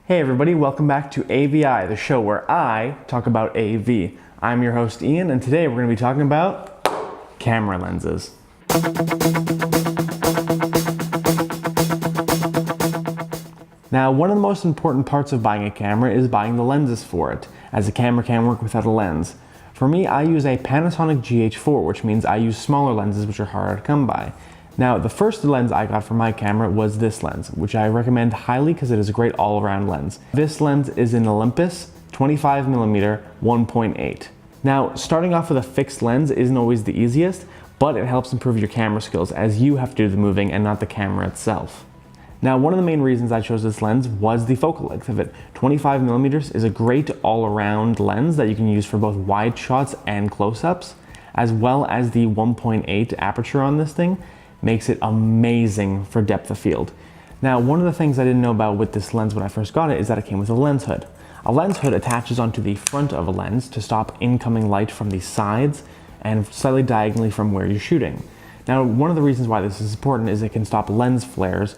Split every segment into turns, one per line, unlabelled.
Hey everybody, welcome back to AVI, the show where I talk about AV. I'm your host Ian, and today we're going to be talking about camera lenses. Now, one of the most important parts of buying a camera is buying the lenses for it, as a camera can't work without a lens. For me, I use a Panasonic GH4, which means I use smaller lenses which are harder to come by. Now, the first lens I got for my camera was this lens, which I recommend highly because it is a great all-around lens. This lens is an Olympus 25mm 1.8. Now, starting off with a fixed lens isn't always the easiest, but it helps improve your camera skills as you have to do the moving and not the camera itself. Now, one of the main reasons I chose this lens was the focal length of it. 25mm is a great all-around lens that you can use for both wide shots and close-ups, as well as the 1.8 aperture on this thing makes it amazing for depth of field. Now, one of the things I didn't know about with this lens when I first got it is that it came with a lens hood. A lens hood attaches onto the front of a lens to stop incoming light from the sides and slightly diagonally from where you're shooting. Now, one of the reasons why this is important is it can stop lens flares.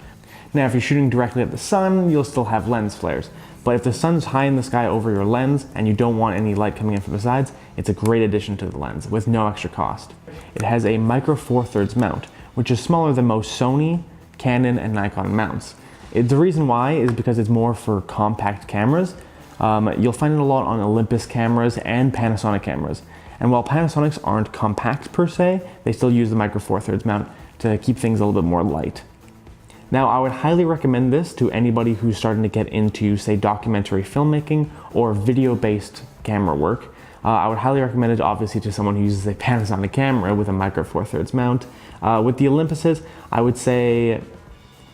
Now, if you're shooting directly at the sun, you'll still have lens flares. But if the sun's high in the sky over your lens and you don't want any light coming in from the sides, it's a great addition to the lens with no extra cost. It has a micro 4/3 mount, which is smaller than most Sony, Canon, and Nikon mounts. The reason why is because it's more for compact cameras. You'll find it a lot on Olympus cameras and Panasonic cameras. And while Panasonics aren't compact per se, they still use the micro 4/3 mount to keep things a little bit more light. Now, I would highly recommend this to anybody who's starting to get into, say, documentary filmmaking or video-based camera work. I would highly recommend it, obviously, to someone who uses a Panasonic camera with a micro 4/3 mount. With the Olympuses, I would say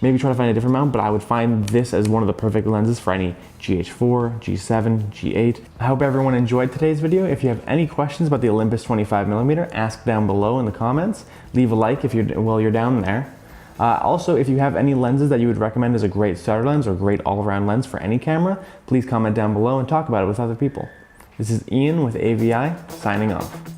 maybe try to find a different mount, but I would find this as one of the perfect lenses for any GH4, G7, G8. I hope everyone enjoyed today's video. If you have any questions about the Olympus 25mm, ask down below in the comments. Leave a like while you're down there. Also, if you have any lenses that you would recommend as a great starter lens or great all-around lens for any camera, please comment down below and talk about it with other people. This is Ian with AVI, signing off.